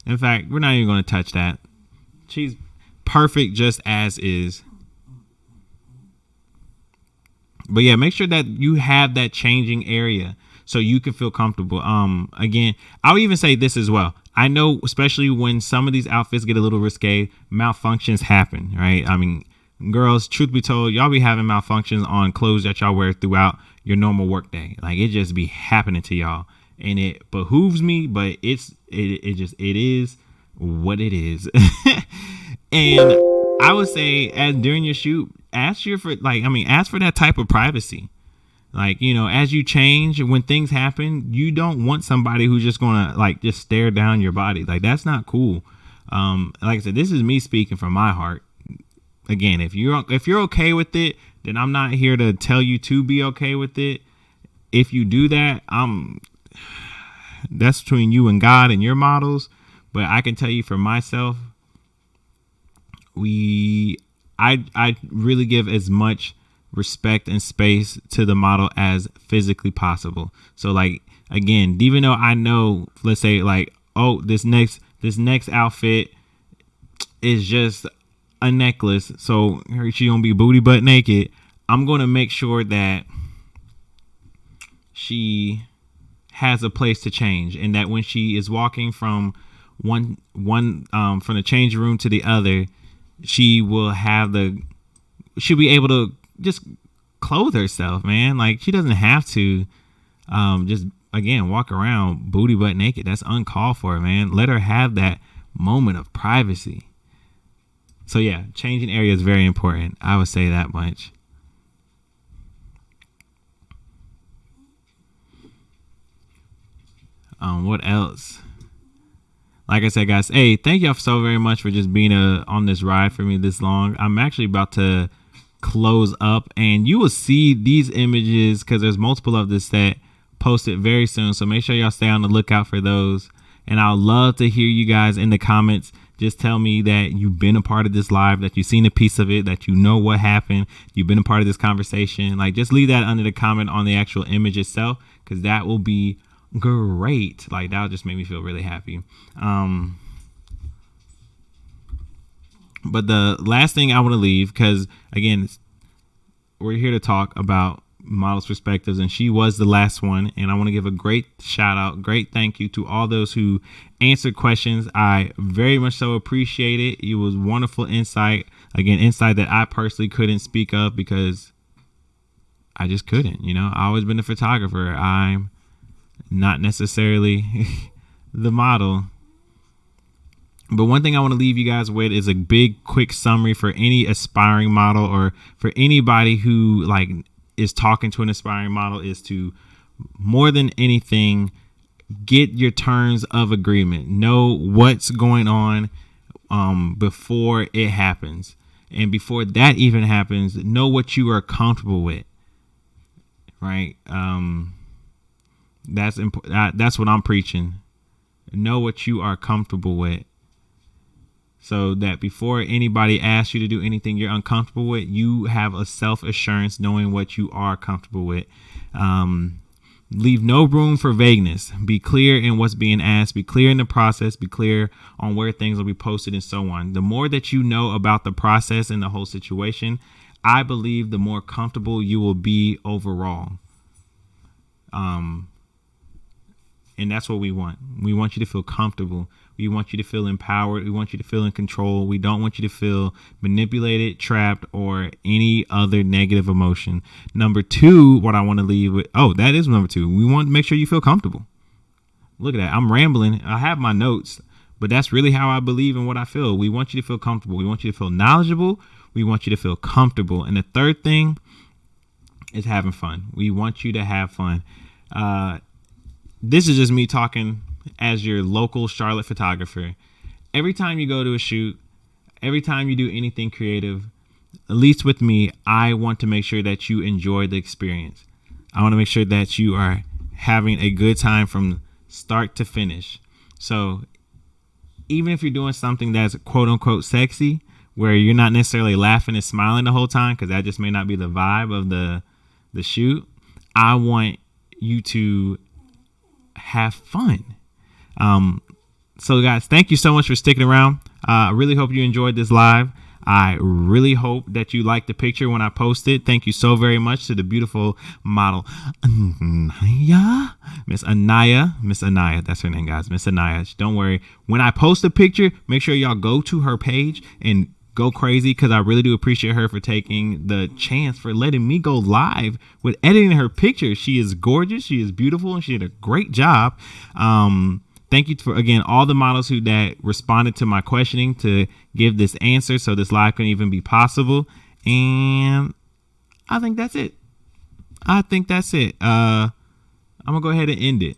In fact, we're not even going to touch that. She's perfect just as is. But yeah, make sure that you have that changing area so you can feel comfortable. Again, I'll even say this as well. I know, especially when some of these outfits get a little risque, malfunctions happen, right? I mean, girls, truth be told, y'all be having malfunctions on clothes that y'all wear throughout your normal work day. Like, it just be happening to y'all, and it behooves me, but it is what it is. And I would say, as during your shoot, ask for that type of privacy. Like, you know, as you change, when things happen, you don't want somebody who's just gonna like just stare down your body. Like, that's not cool. Like I said, this is me speaking from my heart. Again, if you're okay with it, then I'm not here to tell you to be okay with it. If you do that, that's between you and God and your models. But I can tell you for myself, I really give as much respect and space to the model as physically possible. So, like, again, even though I know, let's say, like, oh, this next outfit is just a necklace, so she gonna be booty butt naked, I'm gonna make sure that she has a place to change, and that when she is walking from one from the change room to the other, she'll be able to just clothe herself, man. Like, she doesn't have to just, again, walk around booty butt naked. That's uncalled for, man. Let her have that moment of privacy. So yeah, changing area is very important. I would say that much. What else? Like I said, guys, hey, thank y'all so very much for just being on this ride for me this long. I'm actually about to close up, and you will see these images, because there's multiple of this set posted very soon. So make sure y'all stay on the lookout for those. And I'd love to hear you guys in the comments Just tell me that you've been a part of this live, that you've seen a piece of it, that you know what happened, you've been a part of this conversation. Like, just leave that under the comment on the actual image itself, because that will be great. Like, that'll just make me feel really happy. But the last thing I want to leave, because again, we're here to talk about models' perspectives, and she was the last one. And I want to give a great shout out, great thank you to all those who answered questions. I very much so appreciate it. It was wonderful insight. Again, insight that I personally couldn't speak of because I just couldn't. You know, I've always been a photographer. I'm not necessarily the model. But one thing I want to leave you guys with is a big, quick summary for any aspiring model, or for anybody who like is talking to an aspiring model, is to, more than anything, get your terms of agreement. Know what's going on before it happens. And before that even happens, know what you are comfortable with. Right? That's important. That's what I'm preaching. Know what you are comfortable with. So that before anybody asks you to do anything you're uncomfortable with, you have a self-assurance knowing what you are comfortable with. Leave no room for vagueness. Be clear in what's being asked. Be clear in the process. Be clear on where things will be posted and so on. The more that you know about the process and the whole situation, I believe the more comfortable you will be overall. And that's what we want. We want you to feel comfortable. We want you to feel empowered. We want you to feel in control. We don't want you to feel manipulated, trapped, or any other negative emotion. Number two, what I want to leave with, that is number two. We want to make sure you feel comfortable. Look at that. I'm rambling. I have my notes, but that's really how I believe in what I feel. We want you to feel comfortable. We want you to feel knowledgeable. We want you to feel comfortable. And the third thing is having fun. We want you to have fun. This is just me talking as your local Charlotte photographer. Every time you go to a shoot, every time you do anything creative, at least with me, I want to make sure that you enjoy the experience. I want to make sure that you are having a good time from start to finish. So even if you're doing something that's quote unquote sexy, where you're not necessarily laughing and smiling the whole time, because that just may not be the vibe of the shoot, I want you to have fun. So guys, thank you so much for sticking around. I really hope you enjoyed this live. I really hope that you liked the picture when I posted. Thank you so very much to the beautiful model Aniya. Miss Aniya. That's her name, guys. Miss Aniya. Don't worry. When I post a picture, make sure y'all go to her page and go crazy, because I really do appreciate her for taking the chance, for letting me go live with editing her picture. She is gorgeous. She is beautiful, and she did a great job. Thank you for, again, all the models that responded to my questioning to give this answer so this live can even be possible. And I think that's it. I'm going to go ahead and end it.